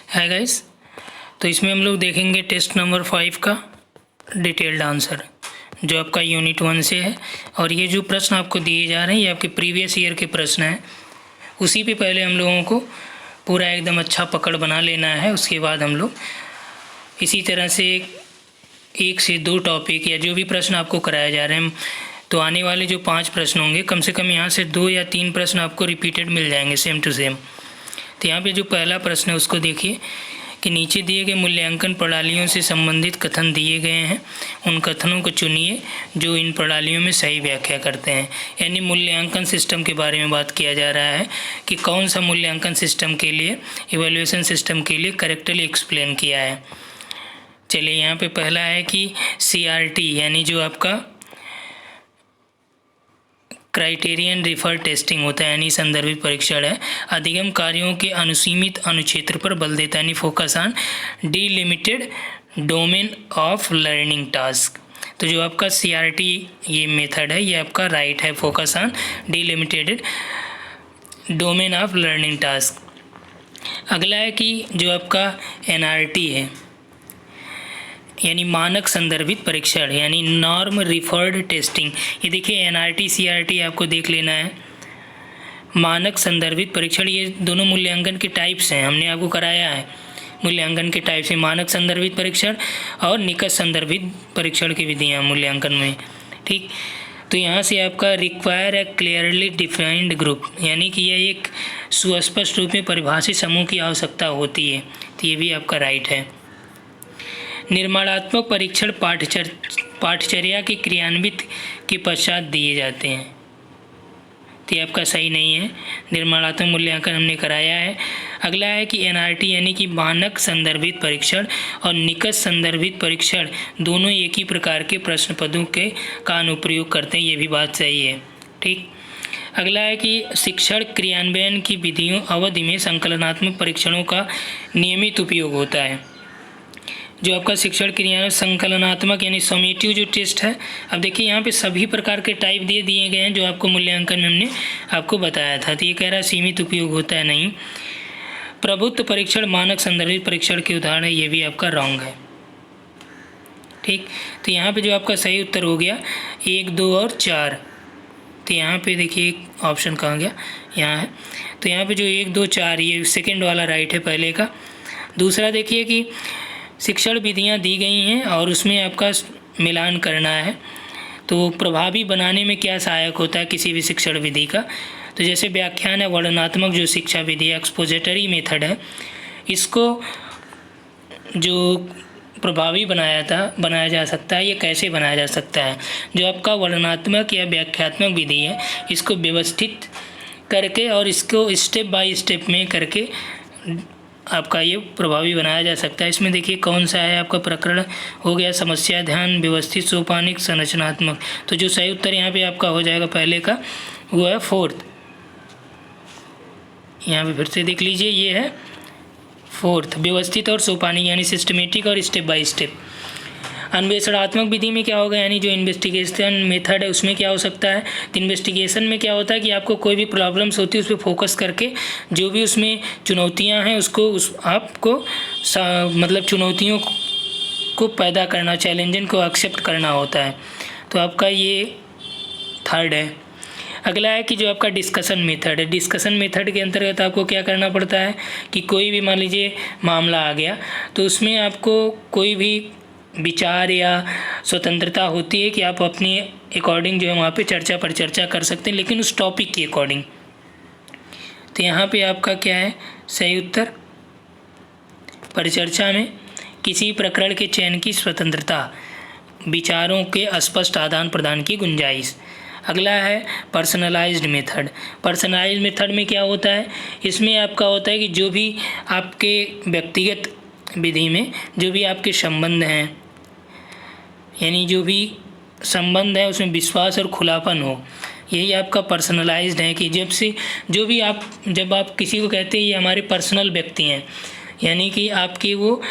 है गाइस। तो इसमें हम लोग देखेंगे टेस्ट नंबर 5 का डिटेल्ड आंसर जो आपका यूनिट 1 से है। और ये जो प्रश्न आपको दिए जा रहे हैं ये आपके प्रीवियस ईयर के प्रश्न हैं। उसी पे पहले हम लोगों को पूरा एकदम अच्छा पकड़ बना लेना है, उसके बाद हम लोग इसी तरह से 1 से 2 टॉपिक या जो भी प्रश्न आपको कराए जा रहे हैं, तो आने वाले जो 5 प्रश्न होंगे कम से कम यहाँ से 2 या 3 प्रश्न आपको रिपीटेड मिल जाएंगे सेम टू सेम। तो यहाँ पे जो पहला प्रश्न है उसको देखिए कि नीचे दिए गए मूल्यांकन प्रणालियों से संबंधित कथन दिए गए हैं, उन कथनों को चुनिए जो इन प्रणालियों में सही व्याख्या करते हैं। यानी मूल्यांकन सिस्टम के बारे में बात किया जा रहा है कि कौन सा मूल्यांकन सिस्टम के लिए, इवैल्यूएशन सिस्टम के लिए करेक्टली एक्सप्लेन किया है। चलिए यहाँ पे पहला है कि CRT यानी जो आपका क्राइटेरियन रिफर टेस्टिंग होता है यानी संदर्भित परीक्षण है, अधिगम कार्यों के अनुसीमित अनुक्षेत्र पर बल देता है यानी focus on delimited domain of learning task. तो जो आपका CRT ये मेथड है ये आपका राइट है, focus on delimited domain of learning task. अगला है कि जो आपका NRT है यानी मानक संदर्भित परीक्षण यानी नॉर्म रिफर्ड टेस्टिंग। ये देखिए NRT CRT आपको देख लेना है। मानक संदर्भित परीक्षण ये दोनों मूल्यांकन के टाइप्स हैं, हमने आपको कराया है मूल्यांकन के टाइप्स हैं, मानक संदर्भित परीक्षण और निकट संदर्भित परीक्षण की विधियाँ मूल्यांकन में। ठीक, तो यहाँ से आपका require a clearly defined group यानी कि यह एक सुस्पष्ट रूप में परिभाषित समूह की आवश्यकता होती है, तो ये भी आपका राइट है। निर्माणात्मक परीक्षण पाठचर्या के क्रियान्वित के पश्चात दिए जाते हैं, तो ये आपका सही नहीं है। निर्माणात्मक मूल्यांकन हमने कराया है। अगला है कि NRT यानी कि मानक संदर्भित परीक्षण और निकट संदर्भित परीक्षण दोनों एक ही प्रकार के प्रश्न पदों का अनुप्रयोग करते हैं, ये भी बात सही है। ठीक, अगला है कि शिक्षण क्रियान्वयन की विधियों अवधि में संकलनात्मक परीक्षणों का नियमित उपयोग होता है। जो आपका शिक्षण क्रियान्वयन संकलनात्मक यानी समेटिव जो टेस्ट है, अब देखिए यहाँ पे सभी प्रकार के टाइप दिए गए हैं जो आपको मूल्यांकन में हमने आपको बताया था। तो ये कह रहा है सीमित उपयोग होता है, नहीं। प्रभुत्व परीक्षण मानक संदर्भित परीक्षण के उदाहरण है, ये भी आपका रॉन्ग है। ठीक, तो यहाँ पे जो आपका सही उत्तर हो गया 1, 2 और 4। तो यहाँ पे देखिए ऑप्शन कहाँ गया, यहाँ है। तो यहाँ पे जो 1, 2, 4 ये सेकेंड वाला राइट है पहले का। दूसरा देखिए कि शिक्षण विधियाँ दी गई हैं और उसमें आपका मिलान करना है, तो प्रभावी बनाने में क्या सहायक होता है किसी भी शिक्षण विधि का। तो जैसे व्याख्यान है वर्णनात्मक जो शिक्षा विधि एक्सपोजिटरी मेथड है, इसको जो प्रभावी बनाया जा सकता है, ये कैसे बनाया जा सकता है। जो आपका वर्णनात्मक या व्याख्यात्मक विधि है इसको व्यवस्थित करके और इसको स्टेप बाय स्टेप में करके आपका ये प्रभावी बनाया जा सकता है। इसमें देखिए कौन सा है आपका प्रकरण हो गया समस्या ध्यान व्यवस्थित सोपानिक संरचनात्मक। तो जो सही उत्तर यहाँ पे आपका हो जाएगा पहले का वो है 4th। यहाँ पे फिर से देख लीजिए ये है 4th व्यवस्थित और सोपानिक यानी सिस्टमेटिक और स्टेप बाय स्टेप। अन्वेषणात्मक विधि में क्या होगा यानी जो इन्वेस्टिगेशन मेथड है उसमें क्या हो सकता है। तो इन्वेस्टिगेशन में क्या होता है कि आपको कोई भी प्रॉब्लम्स होती है उस पर फोकस करके जो भी उसमें चुनौतियां हैं उसको आपको मतलब चुनौतियों को पैदा करना, चैलेंजिंग को एक्सेप्ट करना होता है। तो आपका ये 3rd है। अगला है कि जो आपका डिस्कशन मेथड है, डिस्कशन मेथड के अंतर्गत आपको क्या करना पड़ता है कि कोई भी मान लीजिए मामला आ गया तो उसमें आपको कोई भी विचार या स्वतंत्रता होती है कि आप अपने अकॉर्डिंग जो है वहाँ पे चर्चा पर चर्चा कर सकते हैं, लेकिन उस टॉपिक के अकॉर्डिंग। तो यहाँ पे आपका क्या है सही उत्तर, परिचर्चा में किसी प्रकरण के चयन की स्वतंत्रता, विचारों के स्पष्ट आदान प्रदान की गुंजाइश। अगला है पर्सनलाइज्ड मेथड। पर्सनलाइज्ड मेथड में क्या होता है, इसमें आपका होता है कि जो भी आपके व्यक्तिगत विधि में जो भी आपके संबंध हैं यानी जो भी संबंध है उसमें विश्वास और खुलापन हो, यही आपका पर्सनलाइज्ड है। कि जब आप किसी को कहते हैं ये हमारे पर्सनल व्यक्ति हैं यानी कि आपके वो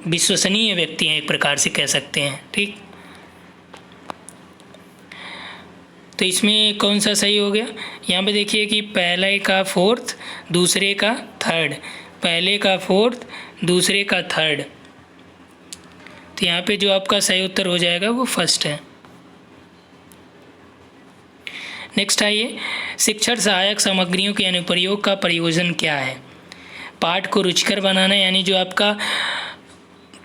विश्वसनीय व्यक्ति हैं, एक प्रकार से कह सकते हैं। ठीक, तो इसमें कौन सा सही हो गया, यहाँ पे देखिए कि पहले का 4th, दूसरे का 3rd। पहले का फोर्थ, दूसरे का थर्ड। तो यहाँ पे जो आपका सही उत्तर हो जाएगा वो फर्स्ट है। नेक्स्ट आइए, शिक्षण सहायक सामग्रियों के अनुप्रयोग का प्रयोजन क्या है। पाठ को रुचिकर बनाना, यानी जो आपका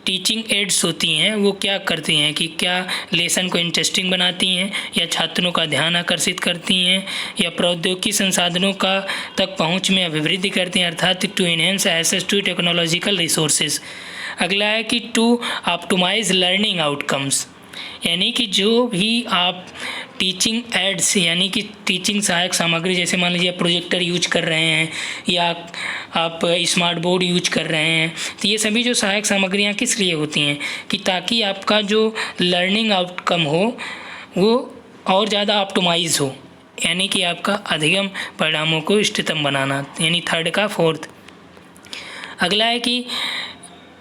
टीचिंग एड्स होती हैं वो क्या करती हैं कि क्या लेसन को इंटरेस्टिंग बनाती हैं, या छात्रों का ध्यान आकर्षित करती हैं, या प्रौद्योगिकी संसाधनों का तक पहुंच में अभिवृद्धि करती हैं, अर्थात to enhance access to technological resources. अगला है कि टू ऑप्टिमाइज लर्निंग आउटकम्स, यानी कि जो भी आप टीचिंग एड्स यानी कि टीचिंग सहायक सामग्री, जैसे मान लीजिए प्रोजेक्टर यूज कर रहे हैं या आप स्मार्ट बोर्ड यूज कर रहे हैं, तो ये सभी जो सहायक सामग्रियाँ किस लिए होती हैं कि ताकि आपका जो लर्निंग आउटकम हो वो और ज़्यादा ऑप्टिमाइज हो, यानी कि आपका अधिगम परिणामों को इष्टतम बनाना, यानी थर्ड का फोर्थ। अगला है कि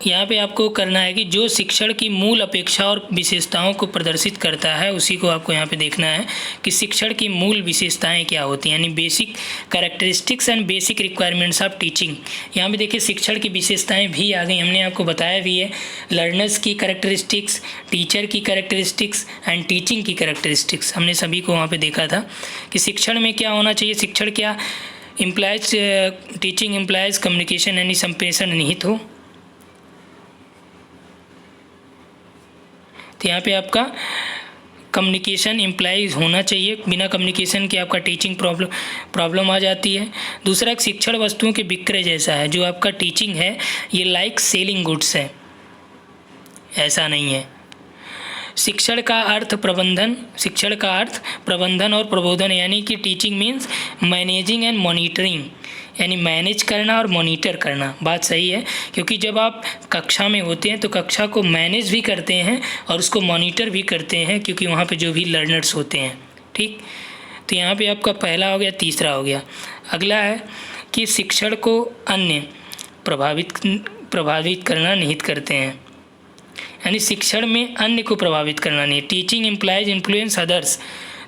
यहाँ पे आपको करना है कि जो शिक्षण की मूल अपेक्षा और विशेषताओं को प्रदर्शित करता है उसी को आपको यहाँ पे देखना है कि शिक्षण की मूल विशेषताएं क्या होती हैं, यानी basic characteristics and basic requirements of teaching. यहाँ पे देखिए शिक्षण की विशेषताएं भी आ गई, हमने आपको बताया भी है, लर्नर्स की कैरेक्टरिस्टिक्स, टीचर की कैरेक्टरिस्टिक्स एंड टीचिंग की कैरेक्टरिस्टिक्स, हमने सभी को वहाँ पर देखा था कि शिक्षण में क्या होना चाहिए। शिक्षण क्या इम्प्लाइज, टीचिंग इम्प्लाइज कम्युनिकेशन यानी संप्रेषण निहित हो। तो यहाँ पे आपका कम्युनिकेशन इम्प्लाइज होना चाहिए, बिना कम्युनिकेशन के आपका टीचिंग प्रॉब्लम आ जाती है। दूसरा, एक शिक्षण वस्तुओं के विक्रय जैसा है, जो आपका टीचिंग है ये लाइक सेलिंग गुड्स है, ऐसा नहीं है। शिक्षण का अर्थ प्रबंधन और प्रबोधन, यानी कि teaching means managing and monitoring, यानी मैनेज करना और मॉनिटर करना। बात सही है, क्योंकि जब आप कक्षा में होते हैं तो कक्षा को मैनेज भी करते हैं और उसको मॉनिटर भी करते हैं, क्योंकि वहाँ पे जो भी लर्नर्स होते हैं। ठीक, तो यहाँ पे आपका पहला हो गया, तीसरा हो गया। अगला है कि शिक्षण को अन्य प्रभावित करना निहित करते हैं, यानी शिक्षण में अन्य को प्रभावित करना नहीं। टीचिंग इम्प्लाइज इन्फ्लुएंस अदर्स,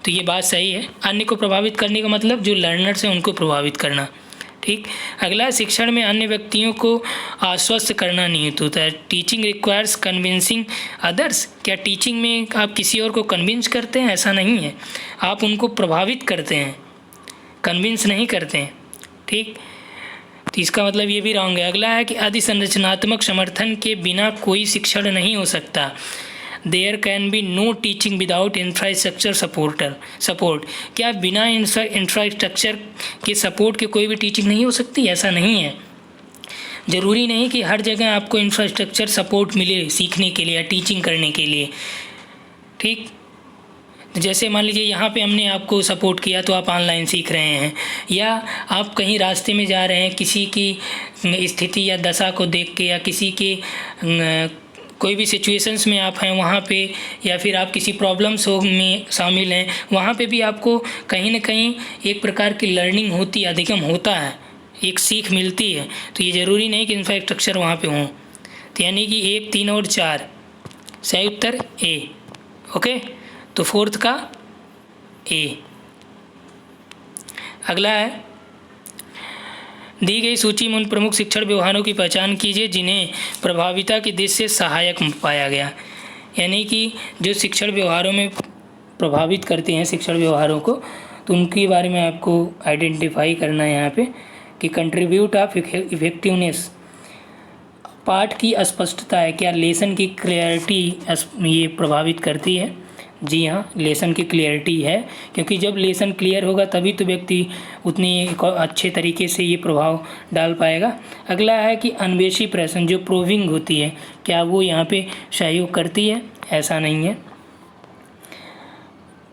तो ये बात सही है, अन्य को प्रभावित करने का मतलब जो लर्नर्स हैं उनको प्रभावित करना। ठीक, अगला, शिक्षण में अन्य व्यक्तियों को आश्वस्त करना निहित होता है। टीचिंग रिक्वायर्स कन्विंसिंग अदर्स, क्या टीचिंग में आप किसी और को कन्विंस करते हैं? ऐसा नहीं है, आप उनको प्रभावित करते हैं, कन्विंस नहीं करते हैं। ठीक, तो इसका मतलब ये भी रॉन्ग है। अगला है कि अधिसंरचनात्मक समर्थन के बिना कोई शिक्षण नहीं हो सकता। There can be no teaching without infrastructure support, क्या बिना इंफ्रास्ट्रक्चर के सपोर्ट के कोई भी टीचिंग नहीं हो सकती? ऐसा नहीं है। ज़रूरी नहीं कि हर जगह आपको इंफ्रास्ट्रक्चर सपोर्ट मिले सीखने के लिए या टीचिंग करने के लिए। ठीक, जैसे मान लीजिए यहाँ पे हमने आपको सपोर्ट किया तो आप ऑनलाइन सीख रहे हैं, या आप कहीं रास्ते में जा रहे हैं, किसी की स्थिति या दशा को देख के, या किसी के कोई भी सिचुएशंस में आप हैं वहाँ पे, या फिर आप किसी प्रॉब्लम्स में शामिल हैं, वहाँ पे भी आपको कहीं ना कहीं एक प्रकार की लर्निंग होती है, अधिगम होता है, एक सीख मिलती है। तो ये ज़रूरी नहीं कि इंफ्रास्ट्रक्चर वहाँ पे हों। तो यानी कि 1, 3 और 4 सही उत्तर ए। ओके, तो फोर्थ का ए। अगला है, दी गई सूची में उन प्रमुख शिक्षण व्यवहारों की पहचान कीजिए जिन्हें प्रभाविता की दृष्टि से सहायक पाया गया। यानी कि जो शिक्षण व्यवहारों में प्रभावित करते हैं शिक्षण व्यवहारों को, तो उनके बारे में आपको आइडेंटिफाई करना है यहाँ पे कि कंट्रीब्यूट ऑफ इफेक्टिवनेस, पाठ की अस्पष्टता है, क्या लेसन की क्लैरिटी ये प्रभावित करती है? जी हाँ, लेसन की क्लियरिटी है, क्योंकि जब लेसन क्लियर होगा तभी तो व्यक्ति उतनी अच्छे तरीके से ये प्रभाव डाल पाएगा। अगला है कि अन्वेषी प्रश्न, जो प्रूविंग होती है, क्या वो यहाँ पे सहयोग करती है? ऐसा नहीं है।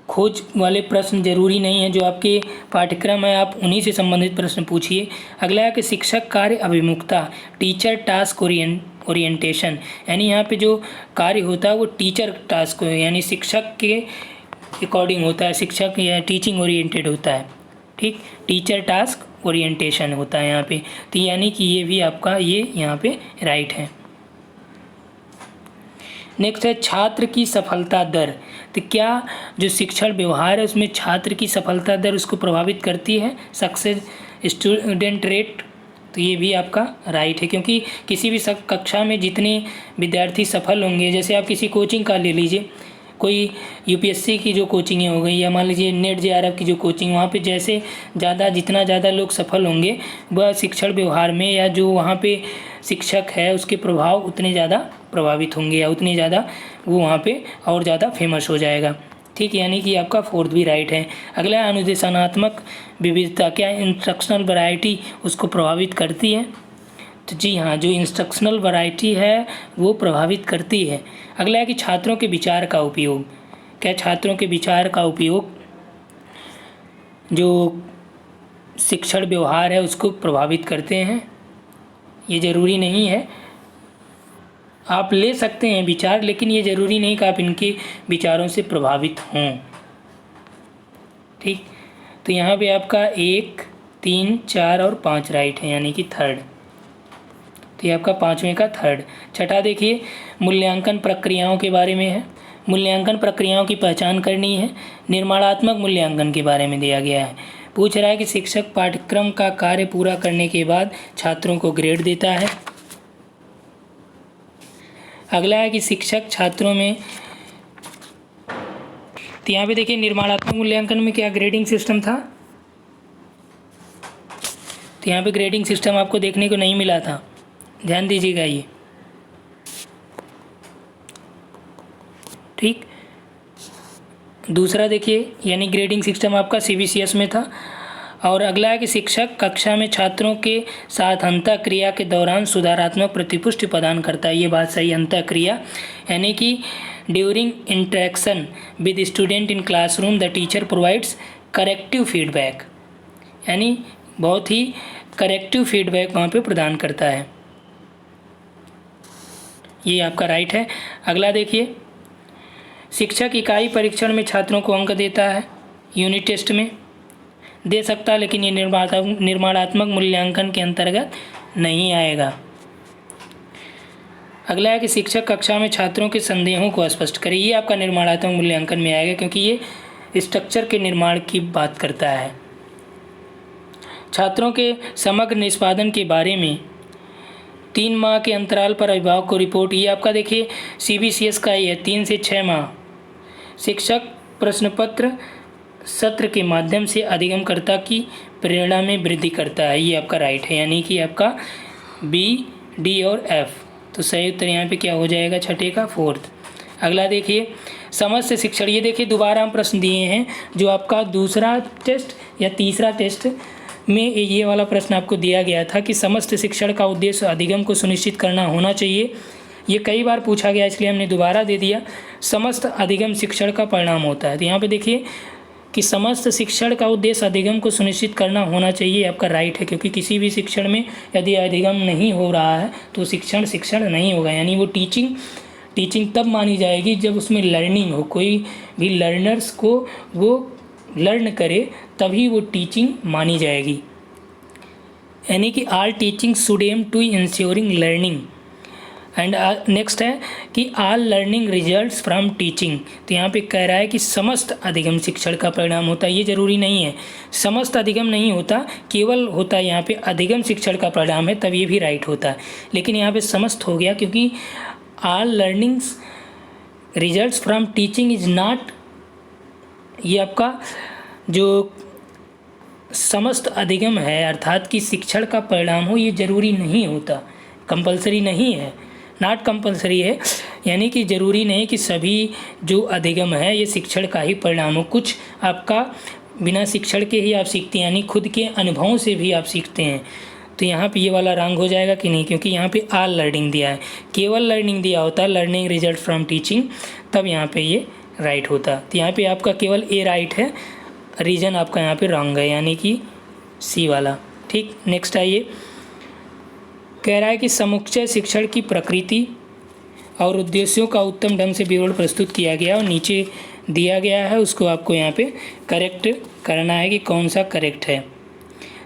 खोज वाले प्रश्न जरूरी नहीं है, जो आपके पाठ्यक्रम है आप उन्हीं से संबंधित प्रश्न पूछिए। अगला है कि शिक्षक कार्य अभिमुखता, टीचर टास्क ओरिएंटेशन, यानी यहाँ पे जो कार्य होता है वो टीचर टास्क यानी शिक्षक के अकॉर्डिंग होता है, शिक्षक या टीचिंग ओरिएंटेड होता है। ठीक, टीचर टास्क ओरिएंटेशन होता है यहाँ पे, तो यानी कि ये भी आपका ये यहाँ पे राइट है। नेक्स्ट है छात्र की सफलता दर, तो क्या जो शिक्षण व्यवहार है उसमें छात्र की सफलता दर उसको प्रभावित करती है? सक्सेस स्टूडेंट रेट, तो ये भी आपका राइट है, क्योंकि किसी भी कक्षा में जितने विद्यार्थी सफल होंगे, जैसे आप किसी कोचिंग का ले लीजिए, कोई यूपीएससी की जो कोचिंग हो गई या मान लीजिए नेट जेआरएफ की जो कोचिंग, वहाँ पे जैसे जितना ज़्यादा लोग सफल होंगे वह शिक्षण व्यवहार में या जो वहाँ पे शिक्षक है उसके प्रभाव उतने ज़्यादा प्रभावित होंगे या उतने ज़्यादा वो वहाँ पे और ज़्यादा फेमस हो जाएगा। ठीक, यानी कि आपका फोर्थ भी राइट है। अगला अनुदेशात्मक विविधता, क्या इंस्ट्रक्शनल वैरायटी उसको प्रभावित करती है? तो जी हाँ, जो इंस्ट्रक्शनल वैरायटी है वो प्रभावित करती है। अगला है कि छात्रों के विचार का उपयोग, क्या छात्रों के विचार का उपयोग जो शिक्षण व्यवहार है उसको प्रभावित करते हैं? ये ज़रूरी नहीं है, आप ले सकते हैं विचार, लेकिन ये ज़रूरी नहीं कि आप इनके विचारों से प्रभावित हों। ठीक, तो यहाँ पे आपका 1, 3, 4 और 5 राइट है, यानी कि थर्ड। तो ये आपका 5वें का थर्ड। छठा देखिए, मूल्यांकन प्रक्रियाओं के बारे में है। मूल्यांकन प्रक्रियाओं की पहचान करनी है। निर्माणात्मक मूल्यांकन के बारे में दिया गया है। पूछ रहा है कि शिक्षक पाठ्यक्रम का कार्य पूरा करने के बाद छात्रों को ग्रेड देता है। अगला है कि शिक्षक छात्रों में, तो यहाँ पे देखिए निर्माणात्मक मूल्यांकन में क्या ग्रेडिंग सिस्टम था, तो यहाँ पे ग्रेडिंग सिस्टम आपको देखने को नहीं मिला था, ध्यान दीजिएगा ये। ठीक, दूसरा देखिए, यानी ग्रेडिंग सिस्टम आपका सीबीसीएस में था। और अगला है कि शिक्षक कक्षा में छात्रों के साथ अंतःक्रिया के दौरान सुधारात्मक प्रतिपुष्टि प्रदान करता है। ये बात सही, अंतःक्रिया यानी कि during interaction with student in classroom the teacher provides corrective feedback, यानी बहुत ही करेक्टिव फीडबैक वहाँ पे प्रदान करता है। ये आपका राइट है। अगला देखिए, शिक्षक इकाई परीक्षण में छात्रों को अंक देता है, यूनिट टेस्ट में दे सकता है, लेकिन ये निर्माणात्मक मूल्यांकन के अंतर्गत नहीं आएगा। अगला है कि शिक्षक कक्षा में छात्रों के संदेहों को स्पष्ट करे। ये आपका निर्माणात्मक मूल्यांकन में आएगा, क्योंकि ये स्ट्रक्चर के निर्माण की बात करता है। छात्रों के समग्र निष्पादन के बारे में 3 माह के अंतराल पर अभिभावक को रिपोर्ट। ये आपका देखिए सीबीसीएस का ही है, 3 से 6 माह। शिक्षक प्रश्नपत्र सत्र के माध्यम से अधिगमकर्ता की प्रेरणा में वृद्धि करता है। ये आपका राइट है, यानी कि आपका बी, डी और एफ। तो सही उत्तर यहाँ पे क्या हो जाएगा, छठे का फोर्थ। अगला देखिए, समस्त शिक्षण। ये देखिए दोबारा हम प्रश्न दिए हैं, जो आपका दूसरा टेस्ट या तीसरा टेस्ट में ये वाला प्रश्न आपको दिया गया था कि समस्त शिक्षण का उद्देश्य अधिगम को सुनिश्चित करना होना चाहिए। ये कई बार पूछा गया, इसलिए हमने दोबारा दे दिया। समस्त अधिगम शिक्षण का परिणाम होता है। तो यहाँ पे देखिए कि समस्त शिक्षण का उद्देश्य अधिगम को सुनिश्चित करना होना चाहिए, आपका राइट है, क्योंकि किसी भी शिक्षण में यदि अधिगम नहीं हो रहा है तो शिक्षण नहीं होगा। यानी वो टीचिंग तब मानी जाएगी जब उसमें लर्निंग हो, कोई भी लर्नर्स को वो लर्न करे, तभी वो टीचिंग मानी जाएगी। यानी कि all teaching should aim to ensuring learning. And next है कि all learning results from teaching. तो यहाँ पे कह रहा है कि समस्त अधिगम शिक्षण का परिणाम होता है। ये जरूरी नहीं है, समस्त अधिगम नहीं होता, केवल होता है यहाँ पे अधिगम शिक्षण का परिणाम है, तब ये भी राइट होता है। लेकिन यहाँ पे समस्त हो गया, क्योंकि all learnings results from teaching is not, ये आपका जो समस्त अधिगम है अर्थात कि शिक्षण का परिणाम हो, ये ज़रूरी नहीं होता, कंपलसरी नहीं है, नॉट कंपलसरी है। यानी कि ज़रूरी नहीं कि सभी जो अधिगम है ये शिक्षण का ही परिणाम हो। कुछ आपका बिना शिक्षण के ही आप सीखते हैं, यानी खुद के अनुभवों से भी आप सीखते हैं। तो यहाँ पे ये वाला रंग हो जाएगा कि नहीं, क्योंकि यहाँ पे आल लर्निंग दिया है, केवल लर्निंग दिया होता, लर्निंग रिजल्ट फ्रॉम टीचिंग, तब यहाँ पे ये राइट होता। तो यहाँ पे आपका केवल ए राइट है, रीजन आपका यहाँ पे रॉन्ग है, यानी कि सी वाला। ठीक, नेक्स्ट आइए, कह रहा है कि समुच्चय शिक्षण की प्रकृति और उद्देश्यों का उत्तम ढंग से विवरण प्रस्तुत किया गया और नीचे दिया गया है, उसको आपको यहाँ पे करेक्ट करना है कि कौन सा करेक्ट है।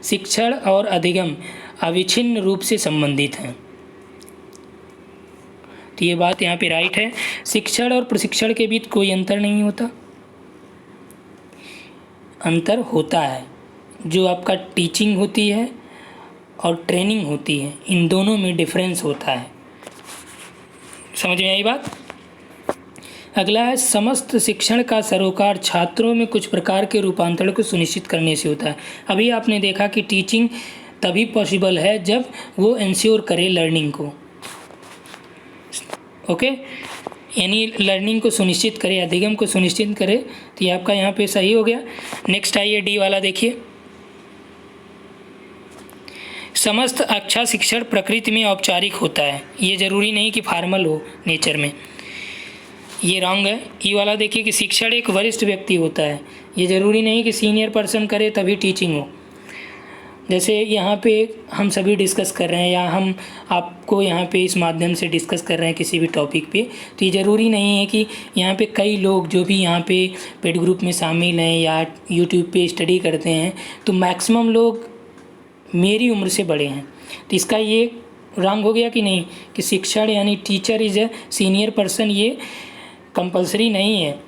शिक्षण और अधिगम अविच्छिन्न रूप से संबंधित हैं, तो ये बात यहाँ पे राइट है। शिक्षण और प्रशिक्षण के बीच कोई अंतर नहीं होता, अंतर होता है। जो आपका टीचिंग होती है और ट्रेनिंग होती है, इन दोनों में डिफरेंस होता है। समझ में आई बात। अगला है, समस्त शिक्षण का सरोकार छात्रों में कुछ प्रकार के रूपांतरण को सुनिश्चित करने से होता है। अभी आपने देखा कि टीचिंग तभी पॉसिबल है जब वो इंश्योर करे लर्निंग को, ओके, यानी लर्निंग को सुनिश्चित करे, अधिगम को सुनिश्चित करे। तो ये आपका यहाँ पे सही हो गया। नेक्स्ट आइए डी वाला देखिए, समस्त अच्छा शिक्षण प्रकृति में औपचारिक होता है। ये ज़रूरी नहीं कि फॉर्मल हो नेचर में, ये रॉन्ग है। ई वाला देखिए कि शिक्षण एक वरिष्ठ व्यक्ति होता है, ये ज़रूरी नहीं कि सीनियर पर्सन करे तभी टीचिंग हो। जैसे यहाँ पे हम सभी डिस्कस कर रहे हैं या हम आपको यहाँ पे इस माध्यम से डिस्कस कर रहे हैं किसी भी टॉपिक पे, तो ये ज़रूरी नहीं है कि यहाँ पे कई लोग जो भी यहाँ पे पेड ग्रुप में शामिल हैं या यूट्यूब पे स्टडी करते हैं तो मैक्सिमम लोग मेरी उम्र से बड़े हैं। तो इसका ये रॉन्ग हो गया कि नहीं कि शिक्षण यानी teacher is a senior person, ये कंपलसरी नहीं है।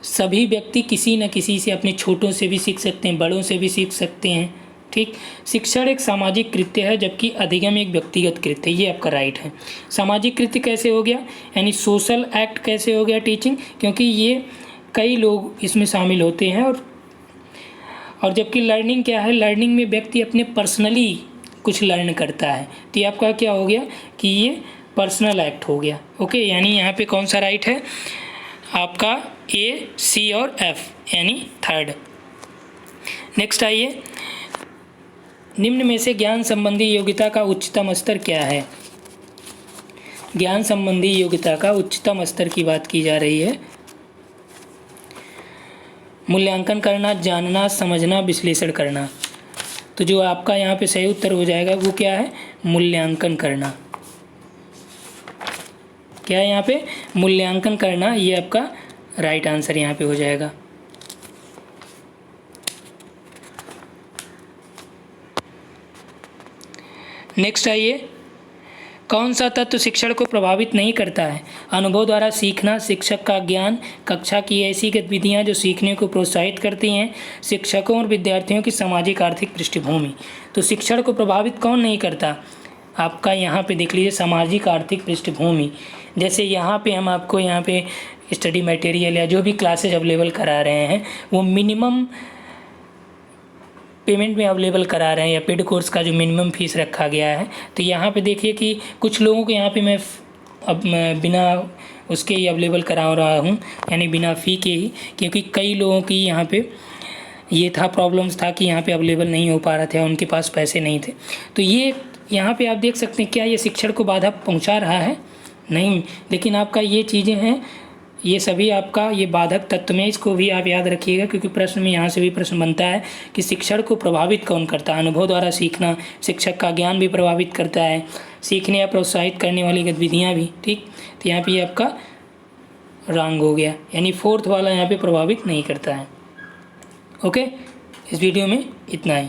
सभी व्यक्ति किसी न किसी से, अपने छोटों से भी सीख सकते हैं, बड़ों से भी सीख सकते हैं, ठीक। शिक्षण एक सामाजिक कृत्य है जबकि अधिगम एक व्यक्तिगत कृत्य है, ये आपका राइट है। सामाजिक कृत्य कैसे हो गया, यानी सोशल एक्ट कैसे हो गया टीचिंग, क्योंकि ये कई लोग इसमें शामिल होते हैं। और जबकि लर्निंग क्या है, लर्निंग में व्यक्ति अपने पर्सनली कुछ लर्न करता है। तो ये आपका क्या हो गया कि ये पर्सनल एक्ट हो गया, ओके। यानी यहाँ पे कौन सा राइट है आपका, ए, सी और एफ, यानी थर्ड। नेक्स्ट आइए, निम्न में से ज्ञान संबंधी योग्यता का उच्चतम स्तर क्या है। ज्ञान संबंधी योग्यता का उच्चतम स्तर की बात की जा रही है। मूल्यांकन करना, जानना, समझना, विश्लेषण करना। तो जो आपका यहाँ पे सही उत्तर हो जाएगा वो क्या है, मूल्यांकन करना। क्या है यहाँ पे, मूल्यांकन करना, ये आपका राइट आंसर यहाँ पे हो जाएगा। नेक्स्ट आइए, कौन सा तत्व शिक्षण को प्रभावित नहीं करता है। अनुभव द्वारा सीखना, शिक्षक का ज्ञान, कक्षा की ऐसी गतिविधियां जो सीखने को प्रोत्साहित करती हैं, शिक्षकों और विद्यार्थियों की सामाजिक आर्थिक पृष्ठभूमि। तो शिक्षण को प्रभावित कौन नहीं करता, आपका यहाँ पे देख लीजिए सामाजिक आर्थिक पृष्ठभूमि। जैसे यहाँ पे हम आपको यहाँ पे स्टडी मटेरियल या जो भी क्लासेज अवेलेबल करा रहे हैं वो मिनिमम पेमेंट में अवेलेबल करा रहे हैं या पेड कोर्स का जो मिनिमम फीस रखा गया है। तो यहाँ पे देखिए कि कुछ लोगों को यहाँ पे मैं अब बिना उसके ही अवेलेबल करा रहा हूँ, यानी बिना फ़ी के ही, क्योंकि कई लोगों की यहाँ पे ये था, प्रॉब्लम्स था कि यहाँ पे अवेलेबल नहीं हो पा रहा था, उनके पास पैसे नहीं थे। तो ये यहाँ पे आप देख सकते हैं, क्या ये शिक्षण को बाधा पहुँचा रहा है, नहीं। लेकिन आपका ये चीज़ें हैं, ये सभी आपका ये बाधक तत्व में, इसको भी आप याद रखिएगा क्योंकि प्रश्न में यहाँ से भी प्रश्न बनता है कि शिक्षण को प्रभावित कौन करता है। अनुभव द्वारा सीखना, शिक्षक का ज्ञान भी प्रभावित करता है, सीखने या प्रोत्साहित करने वाली गतिविधियाँ भी, ठीक। तो यहाँ पे ये आपका रॉन्ग हो गया, यानी फोर्थ वाला यहाँ पे प्रभावित नहीं करता है, ओके। इस वीडियो में इतना ही।